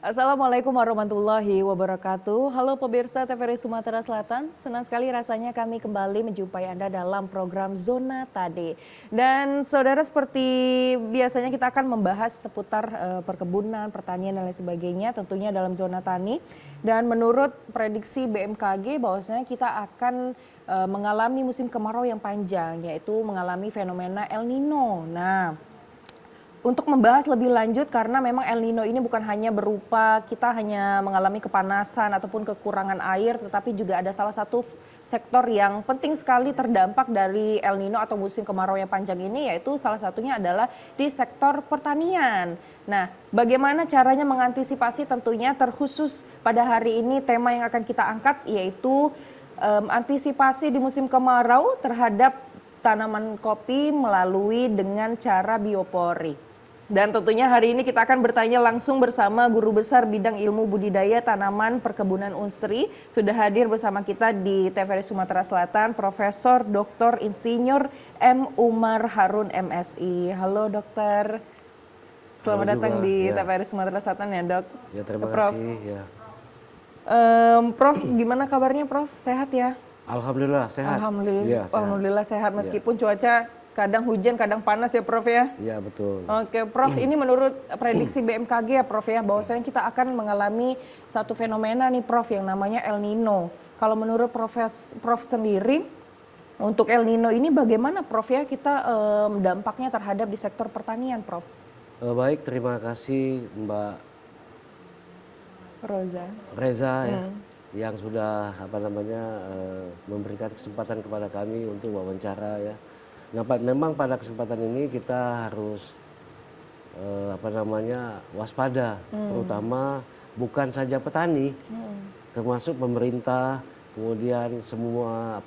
Assalamualaikum warahmatullahi wabarakatuh. Halo pemirsa TVRI Sumatera Selatan, senang sekali rasanya kami kembali menjumpai Anda dalam program Zona Tade. Dan saudara, seperti biasanya kita akan membahas seputar perkebunan, pertanian dan lain sebagainya tentunya dalam Zona Tani. Dan menurut prediksi BMKG bahwasanya kita akan mengalami musim kemarau yang panjang, yaitu mengalami fenomena El Nino. Nah, untuk membahas lebih lanjut karena memang El Nino ini bukan hanya berupa kita hanya mengalami kepanasan ataupun kekurangan air, tetapi juga ada salah satu sektor yang penting sekali terdampak dari El Nino atau musim kemarau yang panjang ini, yaitu salah satunya adalah di sektor pertanian. Nah, bagaimana caranya mengantisipasi, tentunya terkhusus pada hari ini tema yang akan kita angkat yaitu antisipasi di musim kemarau terhadap tanaman kopi melalui dengan cara biopori. Dan tentunya hari ini kita akan bertanya langsung bersama Guru Besar Bidang Ilmu Budidaya Tanaman Perkebunan Unsri. Sudah hadir bersama kita di TVRI Sumatera Selatan, Profesor Dr. Insinyur M. Umar Harun MSI. Halo dokter, selamat datang di TVRI Sumatera Selatan ya dok. Ya terima Prof. kasih ya. Prof, gimana kabarnya Prof? Sehat ya? Alhamdulillah sehat. Alhamdulillah, Ya, sehat. Alhamdulillah sehat meskipun cuaca kadang hujan, kadang panas ya Prof ya? Iya betul. Oke Prof, ini menurut prediksi BMKG ya Prof ya, bahwasanya kita akan mengalami satu fenomena nih Prof yang namanya El Nino. Kalau menurut Prof sendiri, untuk El Nino ini bagaimana Prof ya kita dampaknya terhadap di sektor pertanian Prof? Baik, terima kasih Mbak Reza ya, yang sudah memberikan kesempatan kepada kami untuk wawancara ya. Nah, memang pada kesempatan ini kita harus waspada, terutama bukan saja petani, termasuk pemerintah, kemudian semua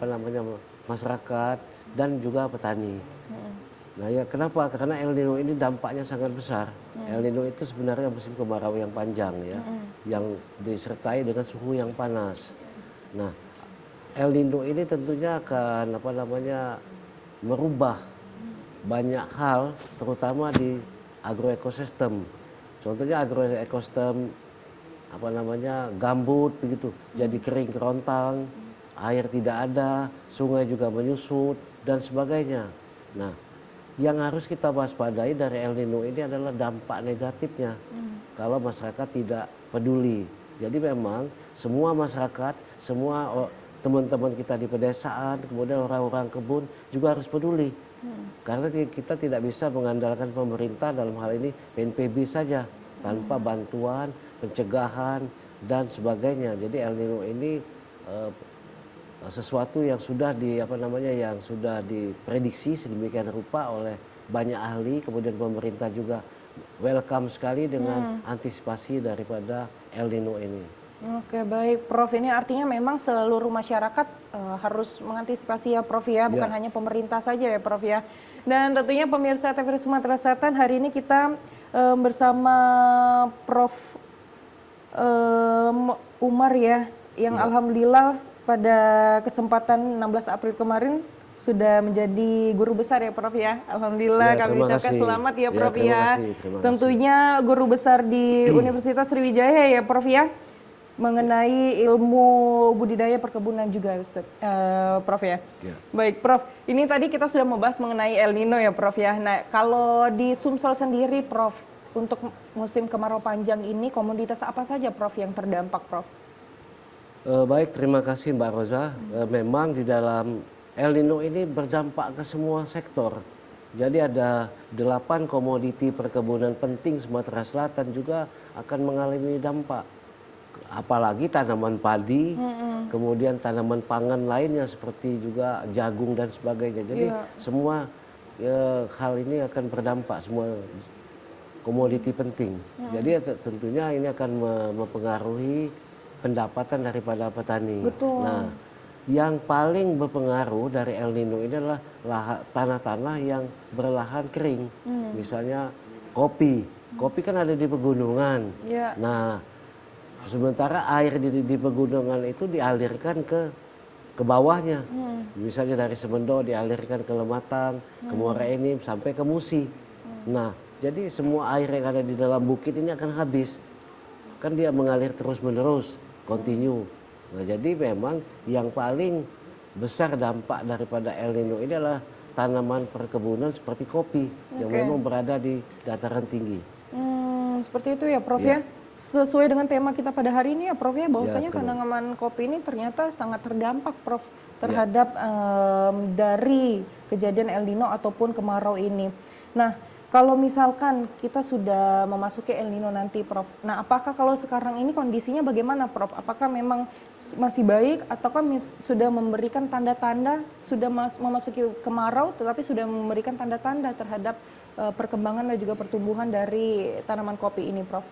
masyarakat dan juga petani. Nah ya kenapa? Karena El Nino ini dampaknya sangat besar. El Nino itu sebenarnya musim kemarau yang panjang ya, yang disertai dengan suhu yang panas. Nah, El Nino ini tentunya akan merubah banyak hal, terutama di agroekosistem. Contohnya agroekosistem gambut begitu, jadi kering kerontang, air tidak ada, sungai juga menyusut dan sebagainya. Nah, yang harus kita waspadai dari El Nino ini adalah dampak negatifnya kalau masyarakat tidak peduli. Jadi memang semua masyarakat, semua teman-teman kita di pedesaan, kemudian orang-orang kebun juga harus peduli. Karena kita tidak bisa mengandalkan pemerintah dalam hal ini PNPB saja tanpa bantuan, pencegahan dan sebagainya. Jadi El Nino ini sesuatu yang sudah yang sudah diprediksi sedemikian rupa oleh banyak ahli, kemudian pemerintah juga welcome sekali dengan antisipasi daripada El Nino ini. Oke baik Prof, ini artinya memang seluruh masyarakat harus mengantisipasi ya Prof ya, bukan hanya pemerintah saja ya Prof ya. Dan tentunya pemirsa TVRI Sumatera Selatan, hari ini kita bersama Prof Umar ya, yang alhamdulillah pada kesempatan 16 April kemarin sudah menjadi guru besar ya Prof ya. Alhamdulillah kami ucapkan selamat ya Prof ya. Tentunya guru besar di Universitas Sriwijaya ya Prof ya, mengenai ilmu budidaya perkebunan juga Prof ya. Baik Prof, ini tadi kita sudah membahas mengenai El Nino ya Prof ya. Nah kalau di Sumsel sendiri Prof, untuk musim kemarau panjang ini komoditas apa saja Prof yang terdampak Prof? Baik, terima kasih Mbak Roza. Memang di dalam El Nino ini berdampak ke semua sektor. Jadi ada 8 komoditi perkebunan penting Sumatera Selatan juga akan mengalami dampak. Apalagi tanaman padi, kemudian tanaman pangan lainnya seperti juga jagung dan sebagainya. Jadi semua hal ini akan berdampak, semua komoditi penting. Jadi tentunya ini akan mempengaruhi pendapatan daripada petani. Betul. Nah, yang paling berpengaruh dari El Nino ini adalah tanah-tanah yang berlahan kering. Misalnya kopi. Kopi kan ada di pegunungan. Nah, sementara air di pegunungan itu dialirkan ke bawahnya. Misalnya dari Semendo dialirkan ke Lematang, ke Muara Enim sampai ke Musi. Nah, jadi semua air yang ada di dalam bukit ini akan habis. kan dia mengalir terus-menerus, continue. Nah, jadi memang yang paling besar dampak daripada El Nino ini adalah tanaman perkebunan seperti kopi yang memang berada di dataran tinggi. Seperti itu ya Prof ya. Sesuai dengan tema kita pada hari ini ya Prof ya, bahwasanya betul. tanaman kopi ini ternyata sangat terdampak Prof terhadap dari kejadian El Nino ataupun kemarau ini. Nah, kalau misalkan kita sudah memasuki El Nino nanti Prof. Nah, apakah kalau sekarang ini kondisinya bagaimana Prof? Apakah memang masih baik ataukah sudah memberikan tanda-tanda sudah memasuki kemarau tetapi sudah memberikan tanda-tanda terhadap perkembangan dan juga pertumbuhan dari tanaman kopi ini Prof?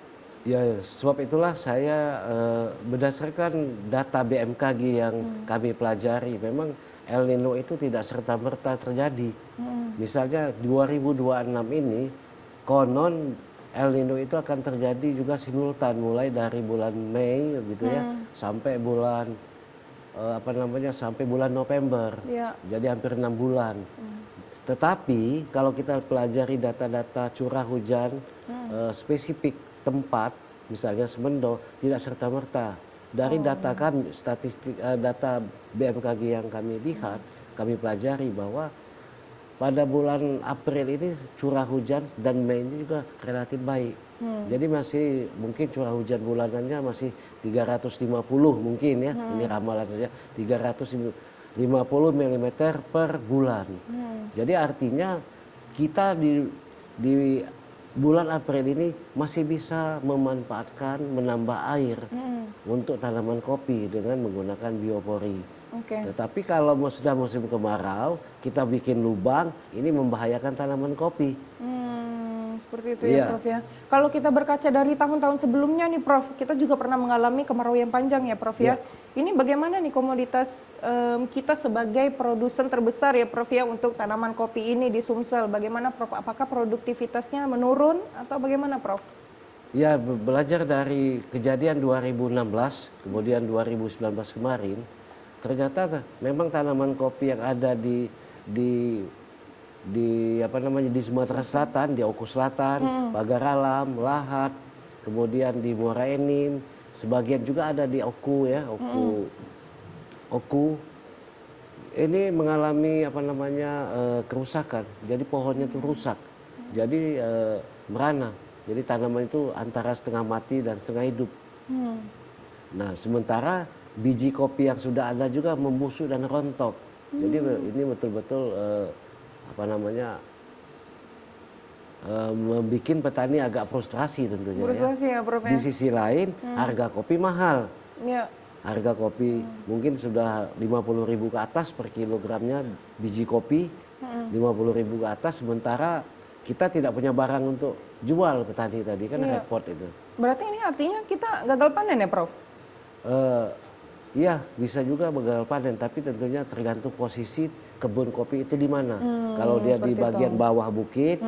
Ya, sebab itulah saya berdasarkan data BMKG yang kami pelajari, memang El Nino itu tidak serta-merta terjadi. Misalnya 2026 ini, konon El Nino itu akan terjadi juga simultan mulai dari bulan Mei gitu ya, sampai bulan sampai bulan November. Jadi hampir 6 bulan. Tetapi kalau kita pelajari data-data curah hujan spesifik tempat, misalnya Semendo, tidak serta-merta. Dari data kami, statistik data BMKG yang kami lihat, kami pelajari bahwa pada bulan April ini curah hujan dan Mei ini juga relatif baik. Jadi masih mungkin curah hujan bulanannya masih 350 mungkin ya, ini ramalan saja 350 mm per bulan. Jadi artinya kita di bulan April ini masih bisa memanfaatkan menambah air untuk tanaman kopi dengan menggunakan biopori. Tetapi kalau sudah musim kemarau, kita bikin lubang, ini membahayakan tanaman kopi. Seperti itu ya Prof ya. Kalau kita berkaca dari tahun-tahun sebelumnya nih Prof, kita juga pernah mengalami kemarau yang panjang ya Prof ya. Ini bagaimana nih komoditas kita sebagai produsen terbesar ya Prof ya untuk tanaman kopi ini di Sumsel. Bagaimana Prof? Apakah produktivitasnya menurun atau bagaimana Prof? Ya, belajar dari kejadian 2016, kemudian 2019 kemarin, ternyata memang tanaman kopi yang ada di Sumatera Selatan, di Oku Selatan, Pagar Alam, Lahat, kemudian di Muara Enim, sebagian juga ada di Oku ya, Oku. Ini mengalami kerusakan. Jadi pohonnya itu rusak. Jadi merana. Jadi tanaman itu antara setengah mati dan setengah hidup. Nah, sementara biji kopi yang sudah ada juga membusuk dan rontok. Jadi ini betul-betul membuat petani agak frustrasi tentunya. Frustrasi ya Prof ya. Di sisi lain harga kopi mahal. Ya. Harga kopi mungkin sudah 50.000 ke atas per kilogramnya biji kopi, 50.000 ke atas, sementara kita tidak punya barang untuk jual petani tadi kan repot itu. Berarti ini artinya kita gagal panen ya Prof? Iya, bisa juga gagal panen, tapi tentunya tergantung posisi kebun kopi itu di mana. Kalau dia di bagian bawah bukit,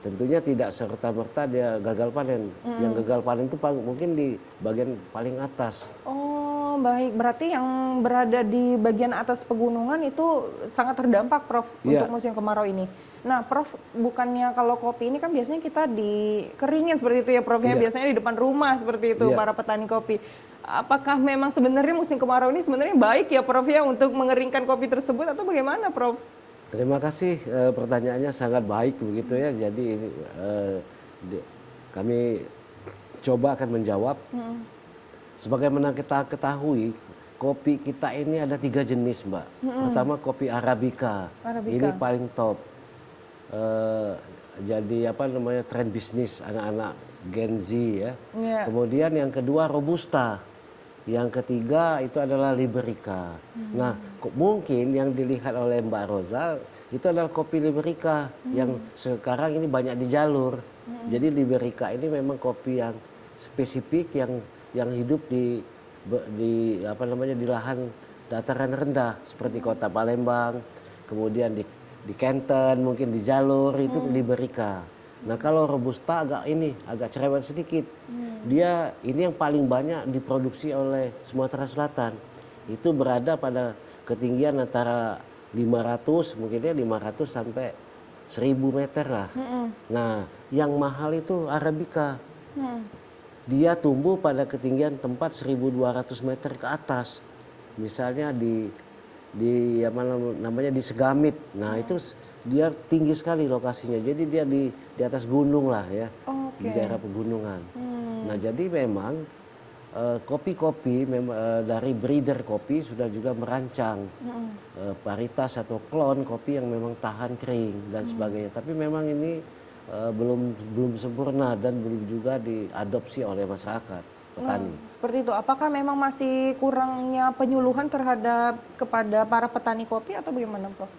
tentunya tidak serta-merta dia gagal panen. Yang gagal panen itu mungkin di bagian paling atas. Oh, baik. Berarti yang berada di bagian atas pegunungan itu sangat terdampak, Prof, untuk musim kemarau ini. Nah, Prof, bukannya kalau kopi ini kan biasanya kita dikeringin seperti itu ya, Prof, ya biasanya di depan rumah seperti itu para petani kopi. Apakah memang sebenarnya musim kemarau ini sebenarnya baik ya, Prof, ya untuk mengeringkan kopi tersebut atau bagaimana, Prof? Terima kasih, pertanyaannya sangat baik begitu ya. Jadi kami coba akan menjawab. Sebagaimana kita ketahui, kopi kita ini ada 3 jenis, Mbak. Pertama kopi Arabica. Ini paling top. Jadi tren bisnis anak-anak Gen Z ya. Kemudian yang kedua Robusta. Yang ketiga itu adalah Liberica. Nah, mungkin yang dilihat oleh Mbak Roza itu adalah kopi Liberica yang sekarang ini banyak di jalur. Jadi Liberica ini memang kopi yang spesifik yang hidup di lahan dataran rendah seperti kota Palembang, kemudian di Kenten, mungkin di jalur itu Liberica. Nah, kalau Robusta agak cerewet sedikit. Dia ini yang paling banyak diproduksi oleh Sumatera Selatan. Itu berada pada ketinggian antara 500 sampai 1000 meter lah. Nah, yang mahal itu Arabica. dia tumbuh pada ketinggian tempat 1.200 meter ke atas. Misalnya di apa namanya di Segamit. Nah, itu dia tinggi sekali lokasinya. Jadi dia di atas gunung lah ya. Di daerah pegunungan. Nah, jadi memang kopi-kopi dari breeder kopi sudah juga merancang varietas atau klon kopi yang memang tahan kering dan sebagainya. Tapi memang ini belum sempurna dan belum juga diadopsi oleh masyarakat petani. Seperti itu. Apakah memang masih kurangnya penyuluhan kepada para petani kopi atau bagaimana, Prof?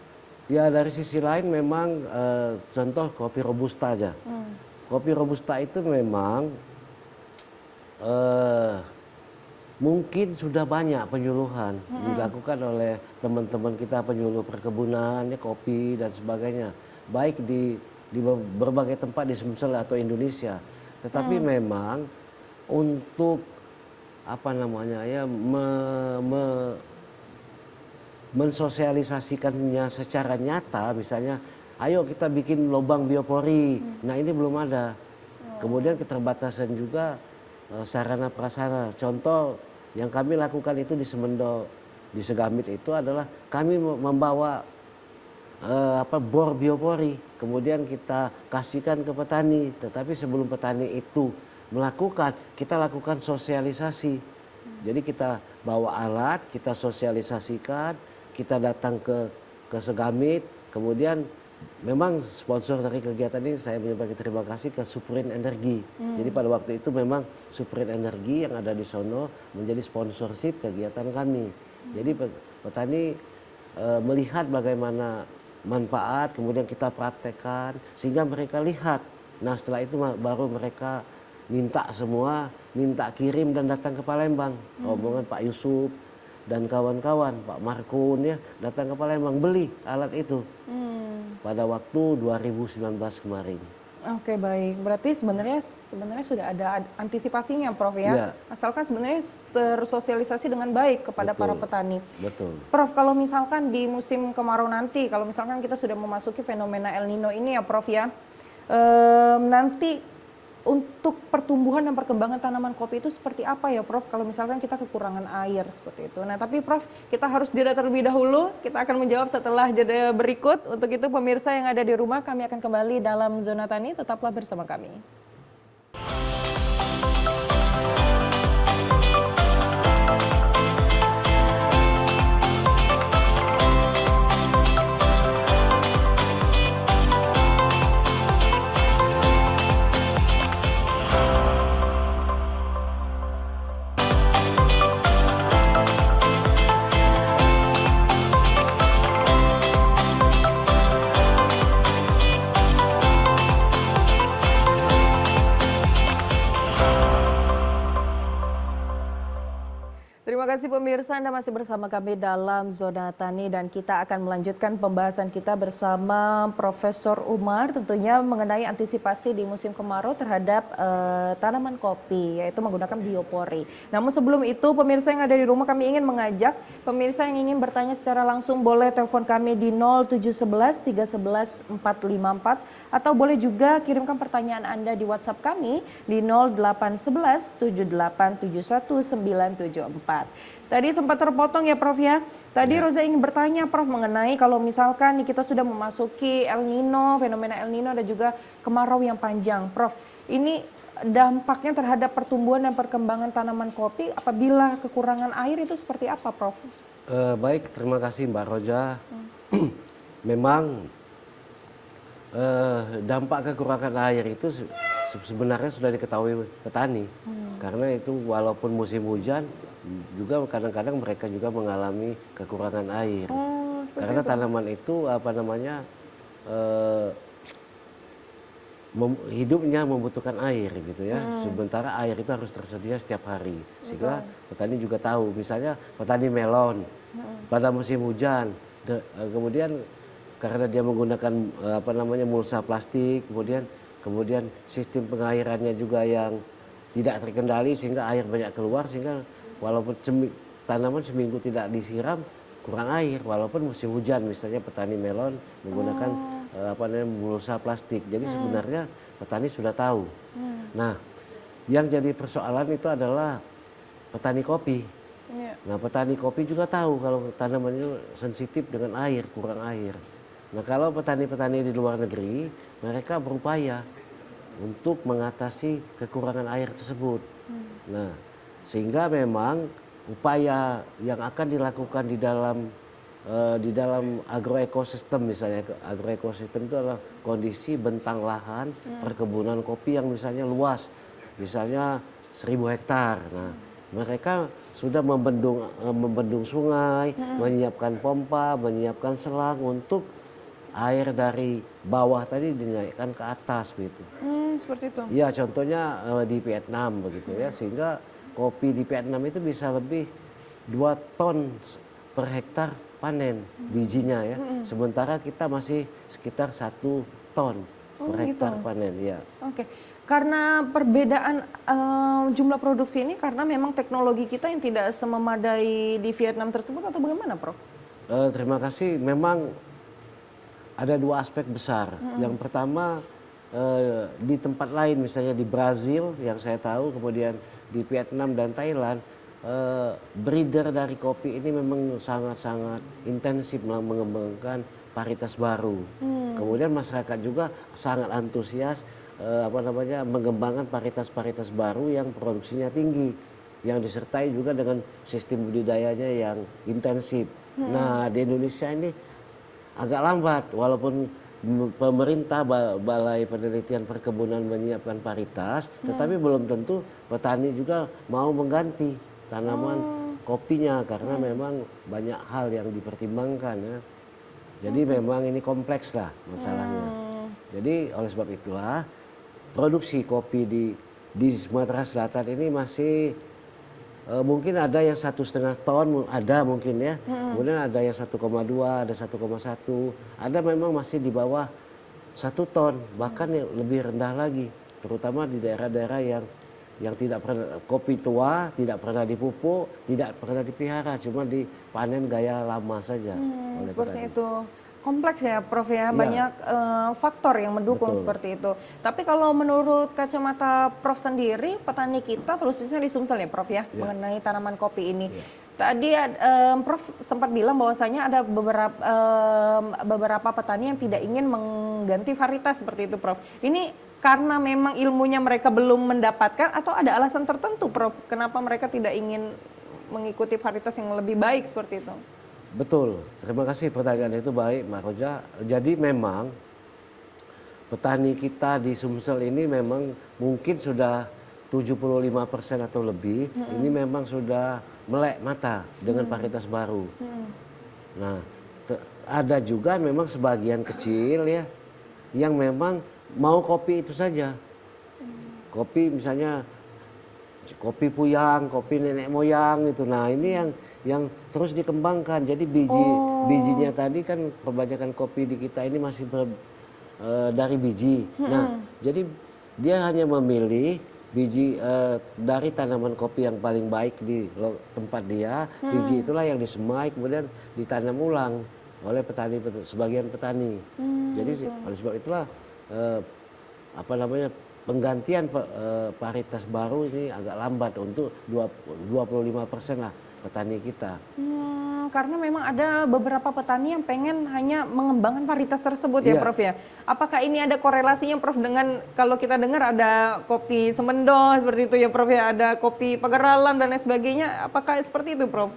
Ya, dari sisi lain memang contoh kopi robusta aja. Kopi robusta itu memang mungkin sudah banyak penyuluhan dilakukan oleh teman-teman kita penyuluh perkebunan, ya, kopi dan sebagainya, baik di berbagai tempat di Sumsel atau Indonesia. Tetapi memang untuk apa namanya ya mensosialisasikannya secara nyata, misalnya, ayo kita bikin lubang biopori. Nah, ini belum ada. Kemudian keterbatasan juga sarana prasarana. Contoh yang kami lakukan itu di Semendo, di Segamit itu adalah kami membawa bor biopori, kemudian kita kasihkan ke petani. Tetapi sebelum petani itu melakukan, kita lakukan sosialisasi. Jadi kita bawa alat, kita sosialisasikan, kita datang ke Segamit, kemudian memang sponsor dari kegiatan ini saya menyampaikan terima kasih ke Suprin Energi. Jadi pada waktu itu memang Suprin Energi yang ada di sono menjadi sponsorship kegiatan kami. Jadi petani melihat bagaimana manfaat, kemudian kita praktekkan sehingga mereka lihat. Nah, setelah itu baru mereka minta semua, minta kirim dan datang ke Palembang. Rombongan Pak Yusuf dan kawan-kawan, Pak Markun ya, datang ke Palembang beli alat itu. Pada waktu 2019 kemarin. Oke, baik. Berarti sebenarnya sudah ada antisipasinya, Prof, ya. Ya. Asalkan sebenarnya tersosialisasi dengan baik kepada para petani. Betul. Prof, kalau misalkan di musim kemarau nanti, kalau misalkan kita sudah memasuki fenomena El Nino ini ya, Prof, ya. Nanti untuk pertumbuhan dan perkembangan tanaman kopi itu seperti apa ya, Prof? Kalau misalkan kita kekurangan air seperti itu. Nah, tapi Prof, kita harus jeda terlebih dahulu. Kita akan menjawab setelah jeda berikut. Untuk itu pemirsa yang ada di rumah, kami akan kembali dalam Zona Tani. Tetaplah bersama kami. Terima kasih pemirsa, Anda masih bersama kami dalam Zona Tani dan kita akan melanjutkan pembahasan kita bersama Profesor Umar tentunya mengenai antisipasi di musim kemarau terhadap tanaman kopi, yaitu menggunakan biopori. Namun sebelum itu pemirsa yang ada di rumah, kami ingin mengajak pemirsa yang ingin bertanya secara langsung boleh telepon kami di 0711 311 454 atau boleh juga kirimkan pertanyaan Anda di WhatsApp kami di 0811 7871 974. Tadi sempat terpotong ya, Prof, ya. Tadi Roza ingin bertanya, Prof, mengenai kalau misalkan kita sudah memasuki El Nino, fenomena El Nino dan juga kemarau yang panjang. Prof, ini dampaknya terhadap pertumbuhan dan perkembangan tanaman kopi apabila kekurangan air itu seperti apa, Prof? Baik, terima kasih Mbak Roja. Memang dampak kekurangan air itu sebenarnya sudah diketahui petani. Karena itu walaupun musim hujan, juga kadang-kadang mereka juga mengalami kekurangan air. Karena tanaman itu hidupnya membutuhkan air gitu ya. Sementara air itu harus tersedia setiap hari. Sehingga petani juga tahu, misalnya petani melon pada musim hujan, kemudian karena dia menggunakan mulsa plastik, kemudian sistem pengairannya juga yang tidak terkendali sehingga air banyak keluar, sehingga walaupun tanaman seminggu tidak disiram kurang air walaupun musim hujan. Misalnya petani melon menggunakan mulsa plastik. Jadi sebenarnya petani sudah tahu. Nah, yang jadi persoalan itu adalah petani kopi. Iya. Nah, petani kopi juga tahu kalau tanamannya sensitif dengan air, kurang air. Nah, kalau petani-petani di luar negeri, mereka berupaya untuk mengatasi kekurangan air tersebut. Nah, sehingga memang upaya yang akan dilakukan di dalam agroekosistem, misalnya agroekosistem itu adalah kondisi bentang lahan perkebunan kopi yang misalnya luas, misalnya 1.000 hektar. Nah, mereka sudah membendung sungai, menyiapkan pompa, menyiapkan selang untuk air dari bawah tadi dinaikkan ke atas begitu. Seperti itu. Ya, contohnya di Vietnam begitu ya, sehingga kopi di Vietnam itu bisa lebih 2 ton per hektar panen bijinya ya. Sementara kita masih sekitar 1 ton per hektar panen ya. Oke, karena perbedaan jumlah produksi ini karena memang teknologi kita yang tidak sememadai di Vietnam tersebut atau bagaimana, Prof? Terima kasih. Memang ada 2 aspek besar. Yang pertama di tempat lain, misalnya di Brazil yang saya tahu, kemudian di Vietnam dan Thailand, breeder dari kopi ini memang sangat-sangat intensif mengembangkan varietas baru. Kemudian masyarakat juga sangat antusias mengembangkan varietas-varietas baru yang produksinya tinggi, yang disertai juga dengan sistem budidayanya yang intensif. Nah, di Indonesia ini agak lambat, walaupun pemerintah Balai Penelitian Perkebunan menyiapkan varietas, tetapi belum tentu petani juga mau mengganti tanaman kopinya karena memang banyak hal yang dipertimbangkan ya. Jadi memang ini kompleks lah masalahnya. Jadi oleh sebab itulah produksi kopi di Sumatera Selatan ini masih mungkin ada yang 1,5 ton, ada mungkin ya. Kemudian ada yang 1,2, ada 1,1, ada memang masih di bawah 1 ton, bahkan yang lebih rendah lagi, terutama di daerah-daerah yang tidak pernah kopi tua, tidak pernah dipupuk, tidak pernah dipelihara, cuma dipanen gaya lama saja. Seperti itu. Kompleks ya, Prof ya, banyak faktor yang mendukung seperti itu. Tapi kalau menurut kacamata Prof sendiri, petani kita, khususnya di Sumsel ya, Prof ya, mengenai tanaman kopi ini. Tadi Prof sempat bilang bahwasanya ada beberapa petani yang tidak ingin mengganti varietas seperti itu, Prof. Ini karena memang ilmunya mereka belum mendapatkan atau ada alasan tertentu, Prof, kenapa mereka tidak ingin mengikuti varietas yang lebih baik seperti itu? Betul, terima kasih pertanyaan itu baik, Mbak Roja. Jadi memang petani kita di Sumsel ini memang mungkin sudah 75% atau lebih, ini memang sudah melek mata dengan varietas baru. Nah, ada juga memang sebagian kecil ya, yang memang mau kopi itu saja. Kopi misalnya kopi puyang, kopi nenek moyang itu. Nah, ini yang terus dikembangkan. Jadi bijinya tadi kan kebanyakan kopi di kita ini masih dari biji. Nah, jadi dia hanya memilih biji dari tanaman kopi yang paling baik di tempat dia. Biji itulah yang disemai kemudian ditanam ulang oleh sebagian petani. Jadi oleh sebab itulah penggantian varietas baru ini agak lambat untuk 25% lah petani kita. Karena memang ada beberapa petani yang pengen hanya mengembangkan varietas tersebut ya, Prof ya. Apakah ini ada korelasinya, Prof, dengan kalau kita dengar ada kopi Semendo seperti itu ya, Prof ya, ada kopi Pagaralam dan lain sebagainya. Apakah seperti itu, Prof?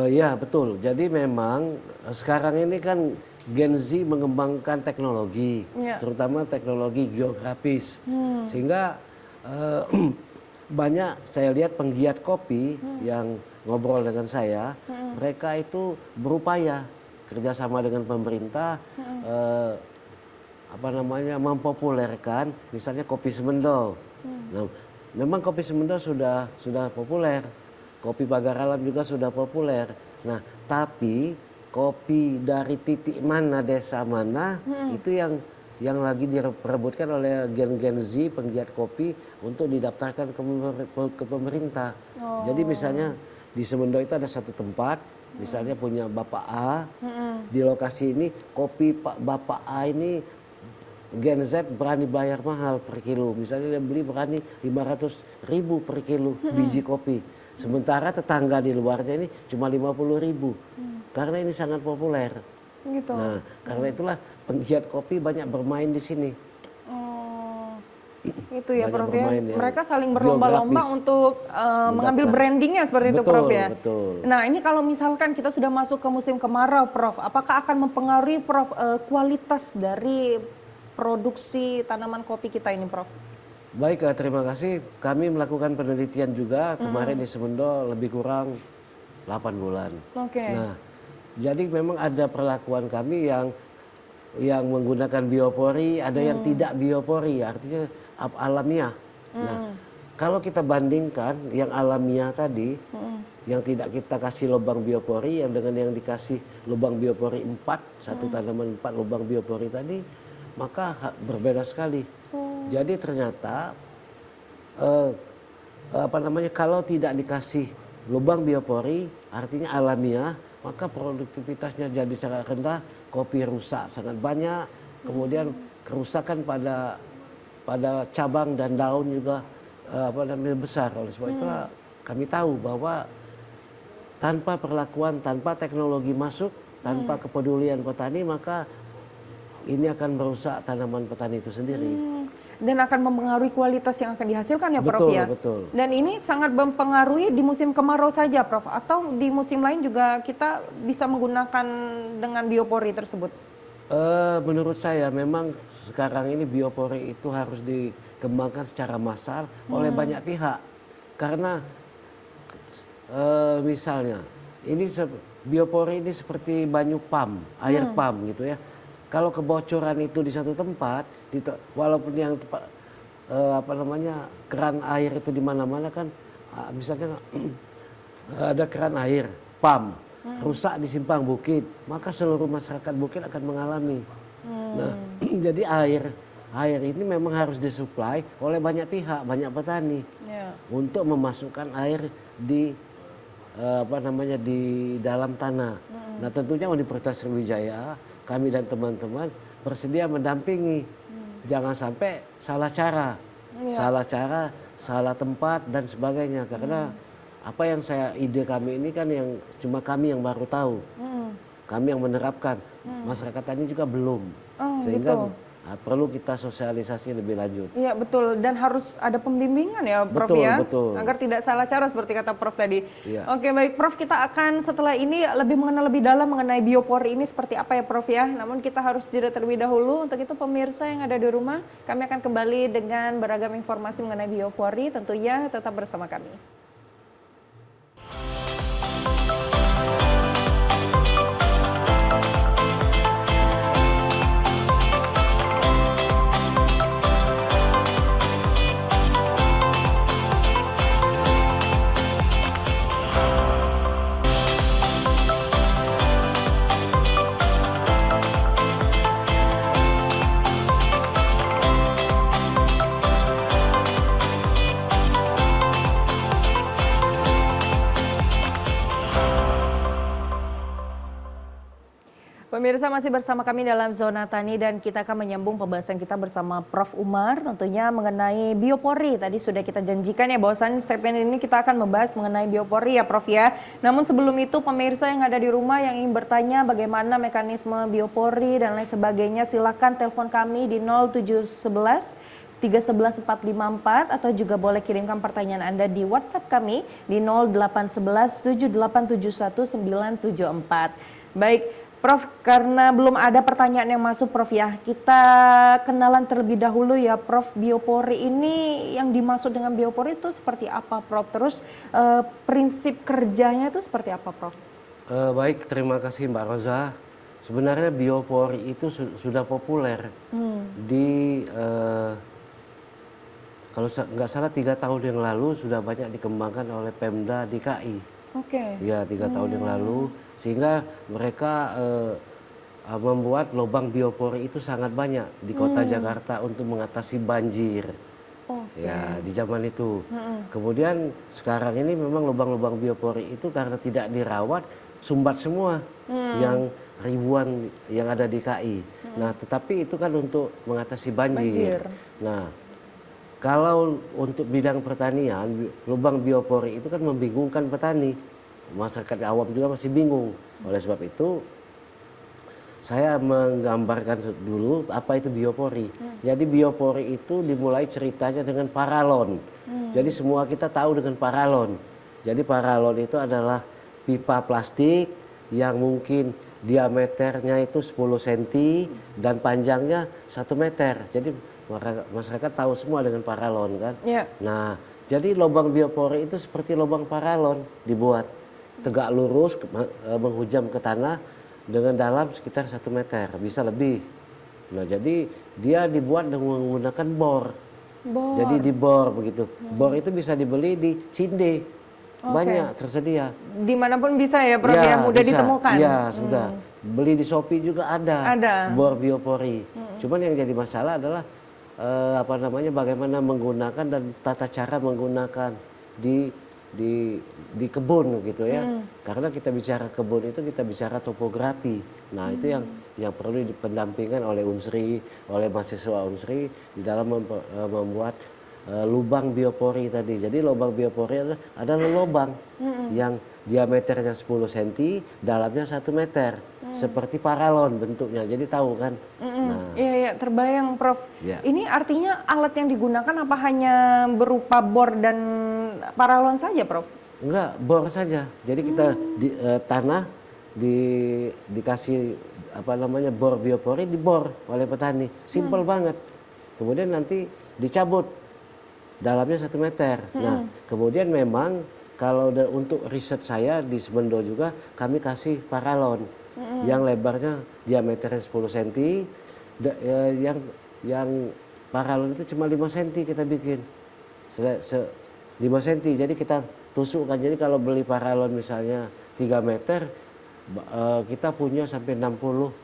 Ya, betul. Jadi memang sekarang ini kan Gen Z mengembangkan teknologi, terutama teknologi geografis, sehingga banyak saya lihat penggiat kopi yang ngobrol dengan saya, mereka itu berupaya kerjasama dengan pemerintah, mempopulerkan misalnya kopi Semendo. Nah, memang kopi Semendo sudah populer, kopi Pagaralam juga sudah populer. Nah, tapi kopi dari titik mana, desa mana, itu yang lagi diperebutkan oleh Gen Z, penggiat kopi, untuk didaftarkan ke pemerintah. Jadi misalnya di Semendo itu ada satu tempat, misalnya punya Bapak A, di lokasi ini kopi Bapak A ini Gen Z berani bayar mahal per kilo. Misalnya dia beli berani 500.000 per kilo biji kopi. Sementara tetangga di luarnya ini cuma 50.000. Karena ini sangat populer. Gitu. Nah, karena itulah penggiat kopi banyak bermain di sini. Itu ya Banyak Prof ya. bermain yang Mereka saling berlomba-lomba geografis. untuk mengambil brandingnya seperti itu Prof ya. Betul. Nah ini kalau misalkan kita sudah masuk ke musim kemarau Prof, apakah akan mempengaruhi Prof kualitas dari produksi tanaman kopi kita ini Prof? Baik, terima kasih. Kami melakukan penelitian juga kemarin di Semendo lebih kurang 8 bulan. Oke. Nah, jadi memang ada perlakuan kami yang menggunakan biopori, ada yang tidak biopori, artinya alamiah. Nah, kalau kita bandingkan yang alamiah tadi, yang tidak kita kasih lubang biopori, yang dengan yang dikasih lubang biopori 4, satu tanaman 4 lubang biopori tadi, maka berbeda sekali. Jadi ternyata kalau tidak dikasih lubang biopori, artinya alamiah, maka produktivitasnya jadi sangat rendah, kopi rusak sangat banyak, kemudian kerusakan pada cabang dan daun juga besar. Oleh sebab itulah kami tahu bahwa tanpa perlakuan, tanpa teknologi masuk, tanpa kepedulian petani, maka ini akan merusak tanaman petani itu sendiri. Dan akan mempengaruhi kualitas yang akan dihasilkan ya Prof ya? Betul. Dan ini sangat mempengaruhi di musim kemarau saja Prof? Atau di musim lain juga kita bisa menggunakan dengan biopori tersebut? Menurut saya memang sekarang ini biopori itu harus dikembangkan secara massal oleh banyak pihak. Karena misalnya ini biopori ini seperti banyu pam, air pam gitu ya. Kalau kebocoran itu di satu tempat, walaupun yang keran air itu di mana-mana kan, misalnya ada keran air pam rusak di simpang bukit, maka seluruh masyarakat bukit akan mengalami. Nah, jadi air ini memang harus disuplai oleh banyak pihak, banyak petani untuk memasukkan air di di dalam tanah. Nah, tentunya Universitas Sriwijaya, kami dan teman-teman bersedia mendampingi. Jangan sampai salah cara, salah tempat dan sebagainya. Karena apa yang ide kami ini kan yang cuma kami yang baru tahu. Kami yang menerapkan. Masyarakat tani juga belum. Sehingga perlu kita sosialisasi lebih lanjut. Iya betul, dan harus ada pembimbingan ya Prof Betul. agar tidak salah cara seperti kata Prof tadi. Iya. Oke baik Prof, kita akan setelah ini lebih mengenal lebih dalam mengenai biopori ini seperti apa ya Prof ya. Namun kita harus jeda terlebih dahulu. Untuk itu pemirsa yang ada di rumah, kami akan kembali dengan beragam informasi mengenai biopori. Tentunya tetap bersama kami. Pemirsa masih bersama kami dalam Zona Tani dan kita akan menyambung pembahasan kita bersama Prof Umar tentunya mengenai biopori. Tadi sudah kita janjikan ya bahwasannya segmen ini kita akan membahas mengenai biopori ya Prof ya. Namun sebelum itu pemirsa yang ada di rumah yang ingin bertanya bagaimana mekanisme biopori dan lain sebagainya, silakan telepon kami di 0711 311 454 atau juga boleh kirimkan pertanyaan Anda di WhatsApp kami di 0811 7871 974. Baik Prof, karena belum ada pertanyaan yang masuk Prof ya, kita kenalan terlebih dahulu ya Prof. Biopori ini, yang dimaksud dengan biopori itu seperti apa Prof? Terus prinsip kerjanya itu seperti apa Prof? Baik, terima kasih Mbak Roza. Sebenarnya biopori itu sudah populer di kalau nggak salah 3 tahun yang lalu sudah banyak dikembangkan oleh Pemda DKI. Oke. Ya 3 tahun yang lalu, sehingga mereka membuat lubang biopori itu sangat banyak di kota Jakarta untuk mengatasi banjir. Ya di zaman itu. Kemudian sekarang ini memang lubang-lubang biopori itu karena tidak dirawat sumbat semua yang ribuan yang ada di KI. Nah, tetapi itu kan untuk mengatasi banjir. Nah, kalau untuk bidang pertanian, lubang biopori itu kan membingungkan petani. Masyarakat awam juga masih bingung. Oleh sebab itu, saya menggambarkan dulu apa itu biopori. Jadi biopori itu dimulai ceritanya dengan paralon. Jadi semua kita tahu dengan paralon. Jadi paralon itu adalah pipa plastik yang mungkin diameternya itu 10 cm dan panjangnya 1 meter. Jadi masyarakat tahu semua dengan paralon kan. Nah, jadi lubang biopori itu seperti lubang paralon dibuat tegak lurus menghujam ke tanah dengan dalam sekitar 1 meter, bisa lebih. Nah, jadi dia dibuat dengan menggunakan bor. Jadi dibor begitu. Bor itu bisa dibeli di Cinde. Banyak tersedia. Dimanapun bisa ya Prof ya, mudah bisa. ditemukan. Iya, sudah. Beli di Shopee juga ada. Bor biopori. Cuman yang jadi masalah adalah bagaimana menggunakan dan tata cara menggunakan di kebun gitu ya. Karena kita bicara kebun itu kita bicara topografi. Nah, itu yang perlu dipendampingkan oleh Unsri, oleh mahasiswa Unsri di dalam membuat lubang biopori tadi. Jadi lubang biopori adalah lubang yang diameternya 10 cm, dalamnya 1 meter. Seperti paralon bentuknya. Jadi tahu kan? Nah, iya, terbayang Prof. Ya. Ini artinya alat yang digunakan apa hanya berupa bor dan paralon saja Prof? Enggak, bor saja. Jadi kita tanah dikasih bor biopori, dibor oleh petani. Simpel banget. Kemudian nanti dicabut. Dalamnya 1 meter. Nah, kemudian memang kalau untuk riset saya di Semendo juga kami kasih paralon yang lebarnya diameternya 10 cm, yang paralon itu cuma 5 cm kita bikin, 5 cm. Jadi kita tusukkan. Jadi kalau beli paralon misalnya 3 meter, kita punya sampai 60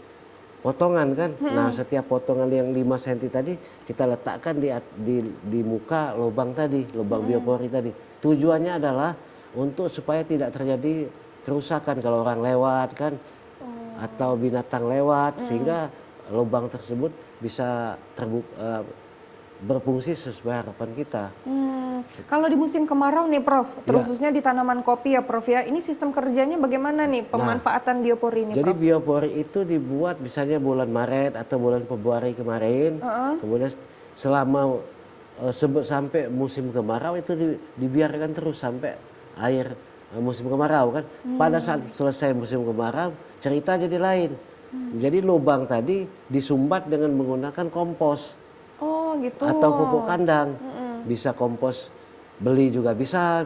potongan kan. Nah, setiap potongan yang 5 cm tadi kita letakkan di muka lubang tadi, lubang biopori tadi. Tujuannya adalah untuk supaya tidak terjadi kerusakan kalau orang lewat kan, atau binatang lewat, sehingga lubang tersebut bisa berfungsi sesuai harapan kita. Kalau di musim kemarau nih Prof, khususnya di tanaman kopi ya Prof ya, ini sistem kerjanya bagaimana nih pemanfaatan biopori ini jadi Prof? biopori itu dibuat misalnya bulan Maret atau bulan Februari kemarin, kemudian selama sampai musim kemarau itu dibiarkan terus sampai akhir musim kemarau kan. Pada saat selesai musim kemarau cerita jadi lain. Jadi lubang tadi disumbat dengan menggunakan kompos. Oh gitu. Atau pupuk kandang. Bisa kompos beli juga bisa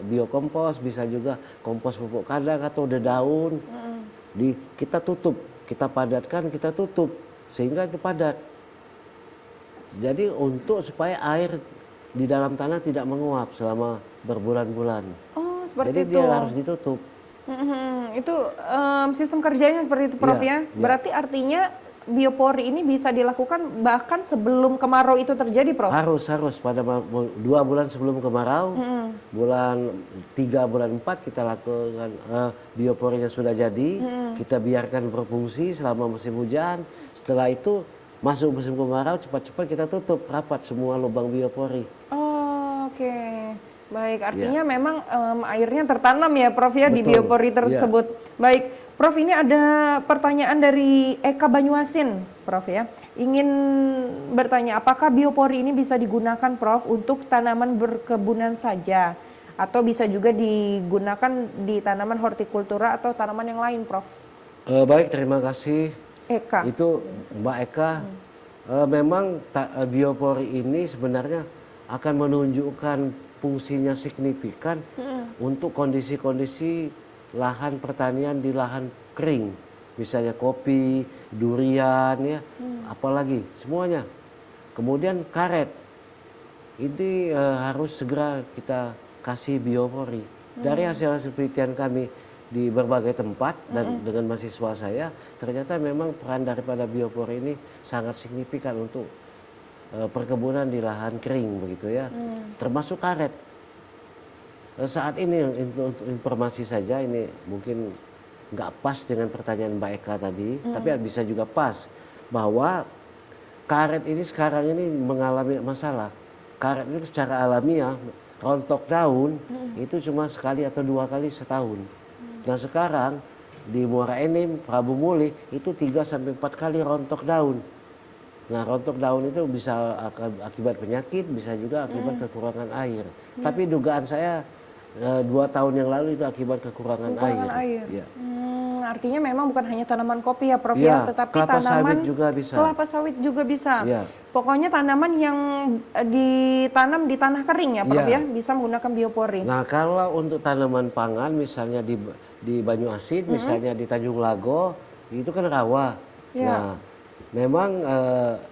biokompos, bisa juga kompos pupuk kandang atau dedaun. Kita tutup, kita padatkan, kita tutup sehingga itu padat. Jadi untuk supaya air di dalam tanah tidak menguap selama berbulan-bulan. Oh, seperti Jadi itu. dia harus ditutup. Itu sistem kerjanya seperti itu Prof ya. Berarti artinya biopori ini bisa dilakukan bahkan sebelum kemarau itu terjadi Prof? Harus pada 2 bulan sebelum kemarau, bulan 3, bulan 4 kita lakukan bioporinya sudah jadi, kita biarkan berfungsi selama musim hujan. Setelah itu masuk musim kemarau cepat-cepat kita tutup rapat semua lubang biopori. Oh, oke. Baik, artinya memang airnya tertanam ya Prof ya. Betul. Di biopori tersebut. Baik, Prof ini ada pertanyaan dari Eka Banyuasin Prof ya. Ingin bertanya apakah biopori ini bisa digunakan Prof untuk tanaman berkebunan saja atau bisa juga digunakan di tanaman hortikultura atau tanaman yang lain Prof? Baik, terima kasih Eka. Itu Mbak Eka. Memang biopori ini sebenarnya akan menunjukkan fungsinya signifikan untuk kondisi-kondisi lahan pertanian di lahan kering, misalnya kopi, durian ya, apalagi semuanya. Kemudian karet, ini harus segera kita kasih biopori. Dari hasil penelitian kami di berbagai tempat dan dengan mahasiswa saya, ternyata memang peran daripada biopori ini sangat signifikan untuk perkebunan di lahan kering begitu ya, termasuk karet. Saat ini untuk informasi saja ini mungkin nggak pas dengan pertanyaan Mbak Eka tadi, tapi bisa juga pas bahwa karet ini sekarang ini mengalami masalah. Karet itu secara alamiah rontok daun itu cuma sekali atau 2 kali setahun. Nah sekarang di Muara Enim, Prabu Muli itu 3 sampai 4 kali rontok daun. Nah rontok daun itu bisa akibat penyakit, bisa juga akibat kekurangan air. Tapi dugaan saya 2 tahun yang lalu itu akibat kekurangan air. Ya. Artinya memang bukan hanya tanaman kopi ya Prof Ya, ya, tetapi kelapa tanaman sawit juga bisa. kelapa sawit juga bisa. Ya. Pokoknya tanaman yang ditanam di tanah kering ya Prof ya, bisa menggunakan biopori. Nah kalau untuk tanaman pangan misalnya di Banyuasin, misalnya di Tanjung Lago, itu kan rawa. Nah memang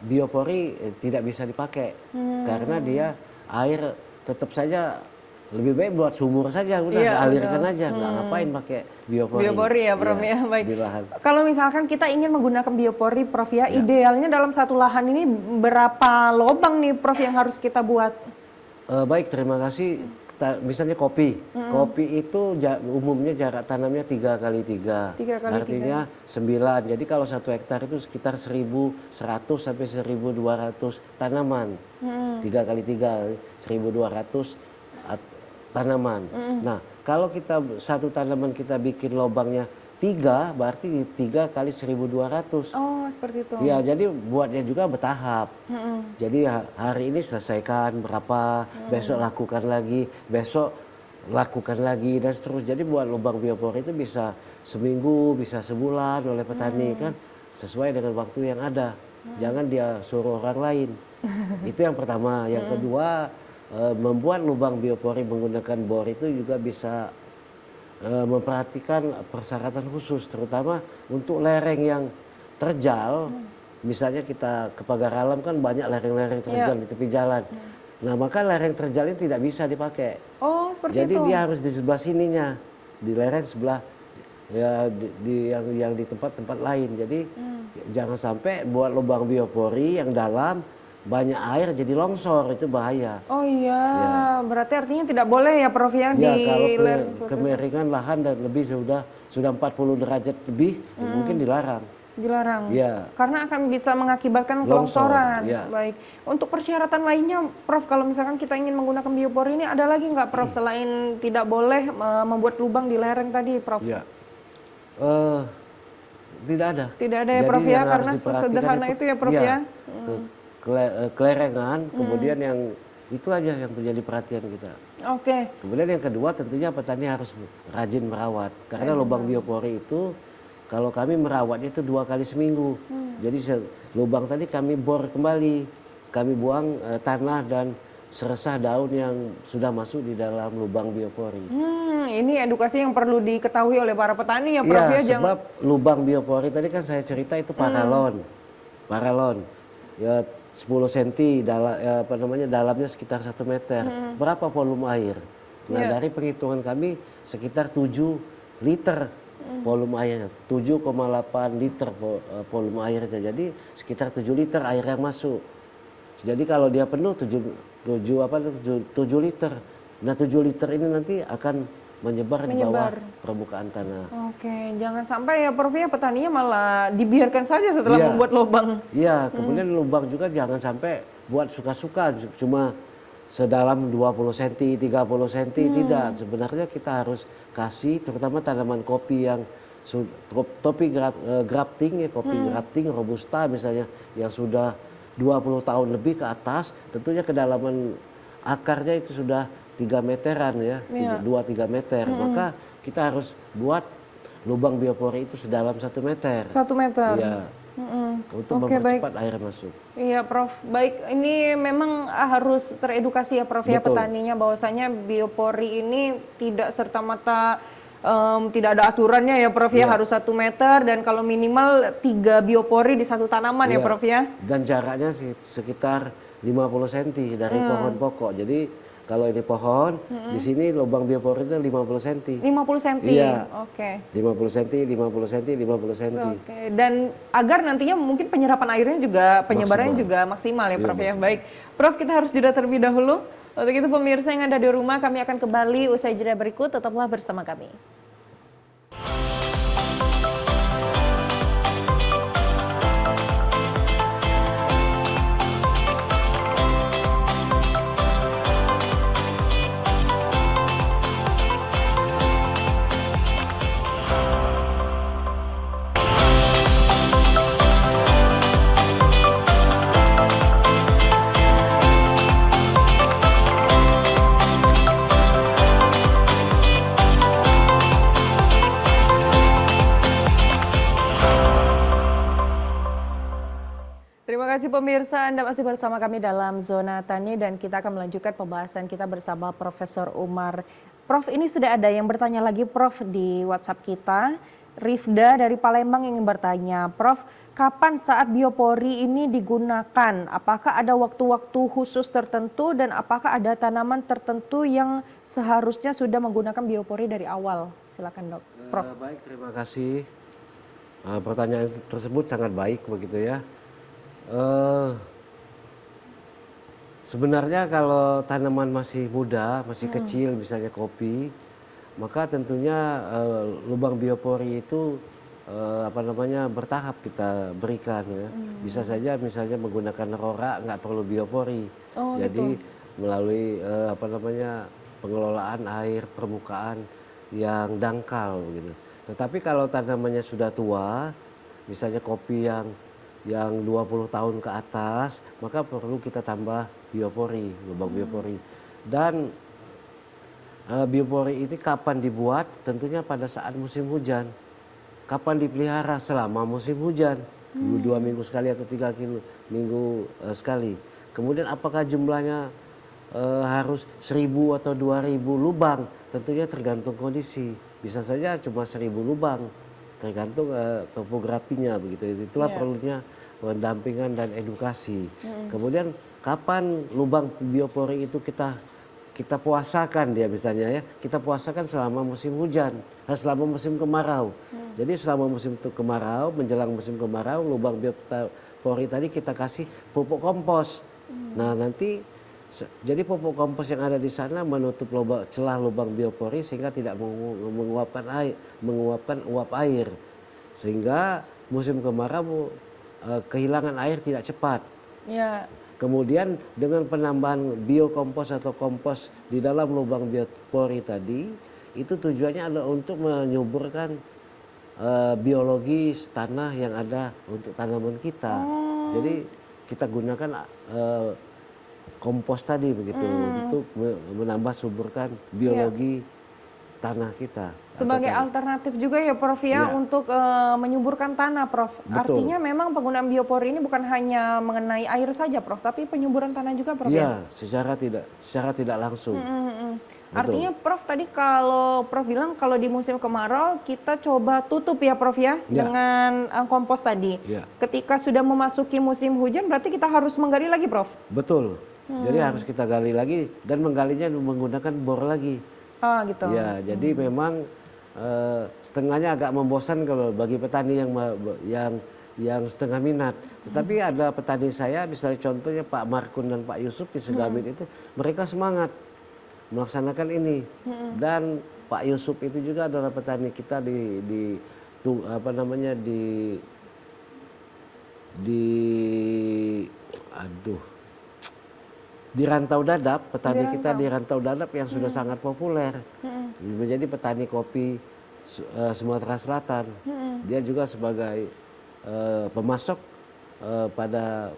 biopori tidak bisa dipakai karena dia air tetap saja lebih baik buat sumur saja udah alirkan aja, nggak ngapain pakai biopori. Biopori ya Prof ya, baik. Di lahan. Kalau misalkan kita ingin menggunakan biopori Prof ya, idealnya dalam satu lahan ini berapa lubang nih Prof yang harus kita buat? Baik, terima kasih. Misalnya kopi, kopi itu umumnya jarak tanamnya 3 kali 3, artinya 9. Jadi kalau 1 hektar itu sekitar 1.100 sampai 1.200 tanaman, 3 kali 3, 1.200 tanaman. Nah kalau kita satu tanaman kita bikin lubangnya 3, berarti 3 kali 1.200. Oh seperti itu. Ya jadi buatnya juga bertahap. Jadi hari ini selesaikan berapa, besok lakukan lagi, besok lakukan lagi dan seterusnya. Jadi buat lubang biopori itu bisa seminggu, bisa sebulan oleh petani kan sesuai dengan waktu yang ada. Jangan dia suruh orang lain. Itu yang pertama. Yang kedua, membuat lubang biopori menggunakan bor itu juga bisa memperhatikan persyaratan khusus, terutama untuk lereng yang terjal. Misalnya kita ke Pagar Alam kan banyak lereng-lereng terjal di tepi jalan. Nah maka lereng terjal ini tidak bisa dipakai. Oh seperti Jadi itu. dia harus di sebelah sininya, di lereng sebelah ya yang di tempat-tempat lain. Jadi jangan sampai buat lubang biopori yang dalam banyak air jadi longsor, itu bahaya. Oh iya, berarti artinya tidak boleh ya Prof ya, Ya kalau kemiringan lahan dan lebih sudah 40 derajat lebih mungkin dilarang. Dilarang. Ya. Karena akan bisa mengakibatkan kelongsoran. Ya. Baik. Untuk persyaratan lainnya Prof, kalau misalkan kita ingin menggunakan biopori ini ada lagi nggak Prof selain tidak boleh membuat lubang di lereng tadi Prof? Ya. Tidak ada. Tidak ada ya Prof ya, karena sesederhana itu ya Prof ya. Kelerengan, kemudian yang itu aja yang menjadi perhatian kita. Oke. Kemudian yang kedua tentunya petani harus rajin merawat. Karena lubang biopori itu kalau kami merawatnya itu 2 kali seminggu. Jadi lubang tadi kami bor kembali, kami buang tanah dan seresah daun yang sudah masuk di dalam lubang biopori. Ini edukasi yang perlu diketahui oleh para petani ya Prof ya. Sebab lubang biopori tadi kan saya cerita itu paralon. Ya 10 cm dalamnya sekitar 1 meter. Berapa volume air? Nah dari penghitungan kami sekitar 7 liter volume airnya, 7,8 liter volume airnya. Jadi sekitar 7 liter air yang masuk. Jadi kalau dia penuh 7 liter. Nah 7 liter ini nanti akan menyebar di bawah permukaan tanah. Oke, jangan sampai ya Prof ya petaninya malah dibiarkan saja setelah membuat lubang. Iya, kemudian lubang juga jangan sampai buat suka-suka cuma sedalam 20 cm, 30 cm, tidak. Sebenarnya kita harus kasih terutama tanaman kopi yang kopi grafting ya, kopi grafting robusta misalnya yang sudah 20 tahun lebih ke atas, tentunya kedalaman akarnya itu sudah 3 meteran ya, 2-3 meter. Maka kita harus buat lubang biopori itu sedalam 1 meter. 1 meter. Iya. Untuk mempercepat air masuk. Iya Prof, baik ini memang harus teredukasi ya Prof ya petaninya bahwasanya biopori ini tidak serta-merta tidak ada aturannya ya Prof ya, harus 1 meter dan kalau minimal 3 biopori di satu tanaman ya Prof ya. Dan jaraknya sekitar 50 cm dari pohon pokok. Jadi kalau ini pohon, di sini lubang biopori itu 50 cm. 50 cm. Iya. Oke. 50 cm, 50 cm, 50 cm. Oke. Dan agar nantinya mungkin penyerapan airnya juga penyebarannya juga maksimal ya Prof ya. Baik. Prof kita harus jeda terlebih dahulu. Untuk itu pemirsa yang ada di rumah, kami akan kembali usai jeda berikut, tetaplah bersama kami. Terima kasih pemirsa, Anda masih bersama kami dalam Zona Tani dan kita akan melanjutkan pembahasan kita bersama Profesor Umar. Prof, ini sudah ada yang bertanya lagi Prof di WhatsApp kita. Rifda dari Palembang ingin bertanya, Prof, kapan saat biopori ini digunakan? Apakah ada waktu-waktu khusus tertentu dan apakah ada tanaman tertentu yang seharusnya sudah menggunakan biopori dari awal? Silakan dok, Prof. Baik, terima kasih. Pertanyaan tersebut sangat baik begitu ya. Sebenarnya kalau tanaman masih muda, masih kecil, misalnya kopi, maka tentunya lubang biopori itu bertahap kita berikan ya. Bisa saja misalnya menggunakan rora nggak perlu biopori. Jadi melalui pengelolaan air permukaan yang dangkal gitu. Tetapi kalau tanamannya sudah tua, misalnya kopi yang 20 tahun ke atas, maka perlu kita tambah biopori, lubang biopori. Dan biopori ini kapan dibuat? Tentunya pada saat musim hujan. Kapan dipelihara? Selama musim hujan. 2 minggu sekali atau 3 minggu sekali. Kemudian apakah jumlahnya harus 1.000 atau 2.000 lubang? Tentunya tergantung kondisi. Bisa saja cuma 1.000 lubang. Tergantung topografinya begitu. Itulah perlunya pendampingan dan edukasi. Kemudian kapan lubang biopori itu kita puasakan dia misalnya ya. Kita puasakan selama musim hujan, selama musim kemarau. Jadi selama musim kemarau, menjelang musim kemarau, lubang biopori tadi kita kasih pupuk kompos. Nah, nanti jadi pupuk kompos yang ada di sana menutup celah lubang biopori sehingga tidak menguapkan uap air. Sehingga musim kemarau kehilangan air tidak cepat. Ya. Kemudian dengan penambahan biokompos atau kompos di dalam lubang biopori tadi, itu tujuannya adalah untuk menyuburkan biologis tanah yang ada untuk tanaman kita. Jadi kita gunakan kompos tadi begitu untuk menambah suburkan biologi tanah kita. Sebagai alternatif juga ya Prof ya untuk menyuburkan tanah Prof. Betul. Artinya memang penggunaan biopori ini bukan hanya mengenai air saja Prof, tapi penyuburan tanah juga Prof ya? Iya, secara tidak langsung. Artinya Prof tadi kalau Prof bilang kalau di musim kemarau kita coba tutup ya Prof ya, dengan kompos tadi. Ya. Ketika sudah memasuki musim hujan berarti kita harus menggali lagi Prof? Betul. Jadi harus kita gali lagi dan menggalinya menggunakan bor lagi. Oh gitu. Ya, jadi memang setengahnya agak membosan kalau bagi petani yang setengah minat. Tetapi ada petani saya, misalnya contohnya Pak Markun dan Pak Yusuf di Segamit itu, mereka semangat melaksanakan ini. Dan Pak Yusuf itu juga adalah petani kita di Rantau Dadap, petani kita di Rantau Dadap yang sudah sangat populer, menjadi petani kopi Sumatera Selatan. Dia juga sebagai pemasok pada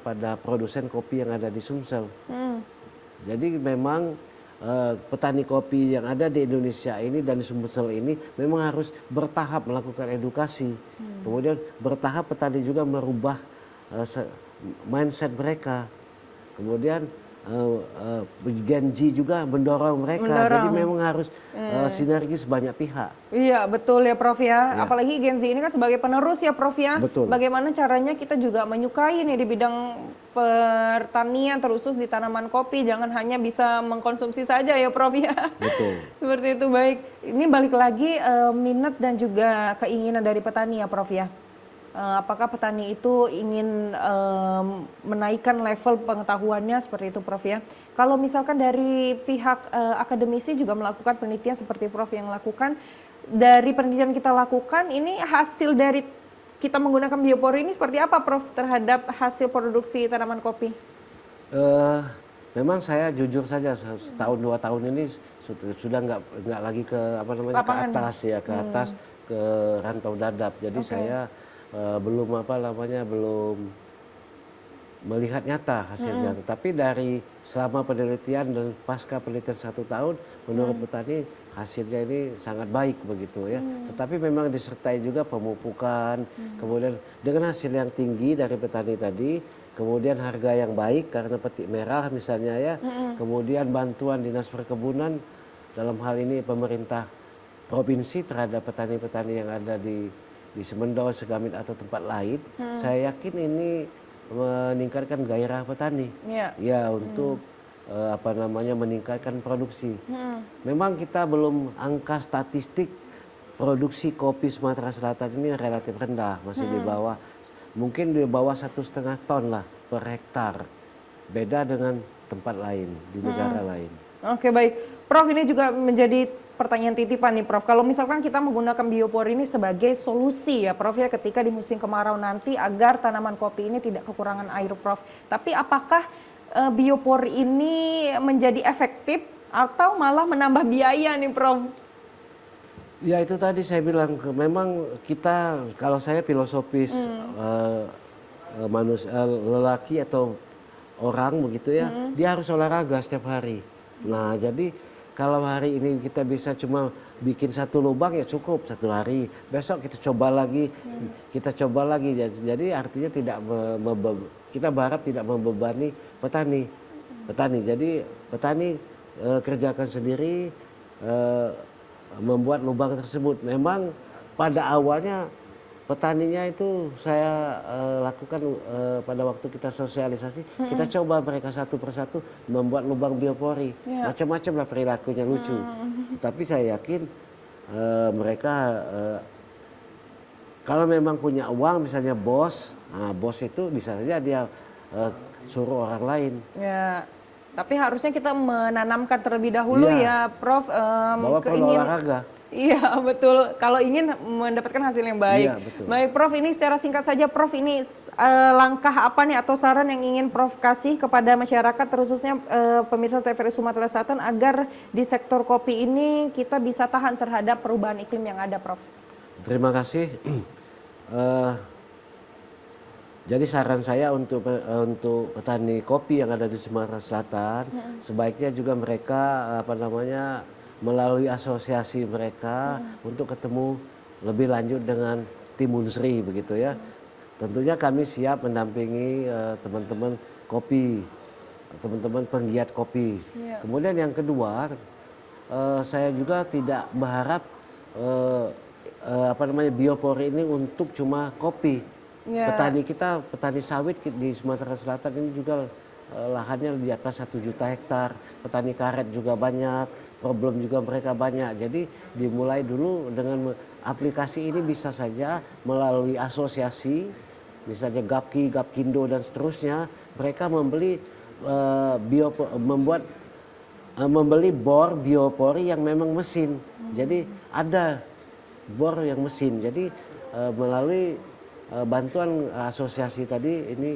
pada produsen kopi yang ada di Sumsel. Jadi memang petani kopi yang ada di Indonesia ini dan di Sumsel ini memang harus bertahap melakukan edukasi. Kemudian bertahap petani juga merubah mindset mereka. Kemudian Gen Z juga mendorong mereka. Jadi memang harus sinergis banyak pihak. Iya betul ya Prof ya. Apalagi Gen Z ini kan sebagai penerus ya Prof ya. Betul. Bagaimana caranya kita juga menyukai nih di bidang pertanian terusus di tanaman kopi. Jangan hanya bisa mengkonsumsi saja ya Prof ya. Betul. Seperti itu baik. Ini balik lagi minat dan juga keinginan dari petani ya Prof ya. apakah petani itu ingin menaikkan level pengetahuannya seperti itu Prof ya. Kalau misalkan dari pihak akademisi juga melakukan penelitian seperti Prof yang lakukan, dari penelitian kita lakukan ini hasil dari kita menggunakan biopori ini seperti apa Prof terhadap hasil produksi tanaman kopi? Memang saya jujur saja setahun 2 tahun ini sudah nggak lagi ke apa namanya Lapangan. ke atas ya ke atas ke rantau dadap. Jadi saya belum apa namanya belum melihat nyata hasilnya. Tetapi dari selama penelitian dan pasca penelitian 1 tahun, menurut petani hasilnya ini sangat baik begitu ya. Tetapi memang disertai juga pemupukan, kemudian dengan hasil yang tinggi dari petani tadi, kemudian harga yang baik karena petik merah misalnya ya, kemudian bantuan dinas perkebunan dalam hal ini pemerintah provinsi terhadap petani-petani yang ada di Semendow, Segamit atau tempat lain, saya yakin ini meningkatkan gairah petani, ya untuk apa namanya meningkatkan produksi. Memang kita belum angka statistik produksi kopi Sumatera Selatan ini relatif rendah, masih di bawah, mungkin di bawah 1,5 ton lah per hektar, beda dengan tempat lain di negara lain. Oke baik, Prof ini juga menjadi pertanyaan titipan nih Prof. Kalau misalkan kita menggunakan biopori ini sebagai solusi ya Prof ya ketika di musim kemarau nanti agar tanaman kopi ini tidak kekurangan air Prof. Tapi apakah biopori ini menjadi efektif atau malah menambah biaya nih Prof? Ya itu tadi saya bilang, memang kita kalau saya filosofis manusia lelaki atau orang begitu ya, dia harus olahraga setiap hari. Nah jadi kalau hari ini kita bisa cuma bikin 1 lubang ya cukup 1 hari. Besok kita coba lagi, Jadi artinya kita berharap tidak membebani petani. Jadi petani kerjakan sendiri, membuat lubang tersebut. Memang pada awalnya petaninya itu saya lakukan pada waktu kita sosialisasi, kita coba mereka satu persatu membuat lubang biopori. Macam-macam lah perilakunya lucu. Tapi saya yakin mereka kalau memang punya uang, misalnya bos itu bisa saja dia suruh orang lain. Ya, tapi harusnya kita menanamkan terlebih dahulu ya Prof. Bahwa perlu olahraga. Iya betul, kalau ingin mendapatkan hasil yang baik. Iya, betul. Baik Prof, ini secara singkat saja Prof, ini langkah apa nih atau saran yang ingin Prof kasih kepada masyarakat terkhususnya pemirsa TVRI Sumatera Selatan agar di sektor kopi ini kita bisa tahan terhadap perubahan iklim yang ada Prof? Terima kasih. Jadi saran saya untuk petani kopi yang ada di Sumatera Selatan, sebaiknya juga mereka melalui asosiasi mereka untuk ketemu lebih lanjut dengan tim Unsri begitu ya. Tentunya kami siap mendampingi teman-teman kopi, teman-teman penggiat kopi. Kemudian yang kedua, saya juga tidak berharap biopori ini untuk cuma kopi. Petani kita, petani sawit di Sumatera Selatan ini juga lahannya di atas 1 juta hektar. Petani karet juga banyak. Problem juga mereka banyak. Jadi dimulai dulu dengan aplikasi ini bisa saja melalui asosiasi, misalnya Gapki, Gapkindo dan seterusnya, mereka membeli membeli bor biopori yang memang mesin. Jadi ada bor yang mesin. Jadi melalui bantuan asosiasi tadi ini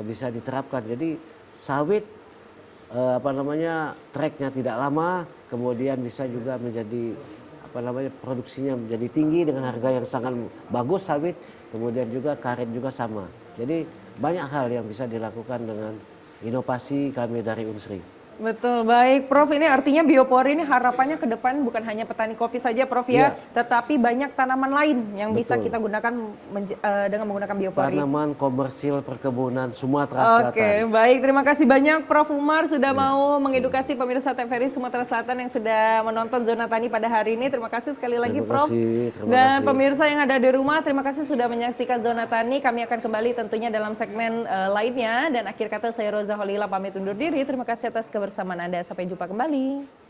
bisa diterapkan. Jadi sawit treknya tidak lama, kemudian bisa juga menjadi produksinya menjadi tinggi dengan harga yang sangat bagus sawit, kemudian juga karet juga sama. Jadi banyak hal yang bisa dilakukan dengan inovasi kami dari Unsri. Betul, baik Prof, ini artinya biopori ini harapannya ke depan bukan hanya petani kopi saja Prof ya, tetapi banyak tanaman lain yang bisa kita gunakan dengan menggunakan biopori. Tanaman komersil perkebunan Sumatera Selatan. Oke, baik, terima kasih banyak Prof Umar sudah mau mengedukasi pemirsa TVRI Sumatera Selatan yang sudah menonton Zona Tani pada hari ini. Terima kasih sekali lagi Prof. Dan pemirsa yang ada di rumah, terima kasih sudah menyaksikan Zona Tani. Kami akan kembali tentunya dalam segmen lainnya, dan akhir kata saya Roza Holila pamit undur diri. Terima kasih atas kebersamaan Anda. Sampai jumpa kembali.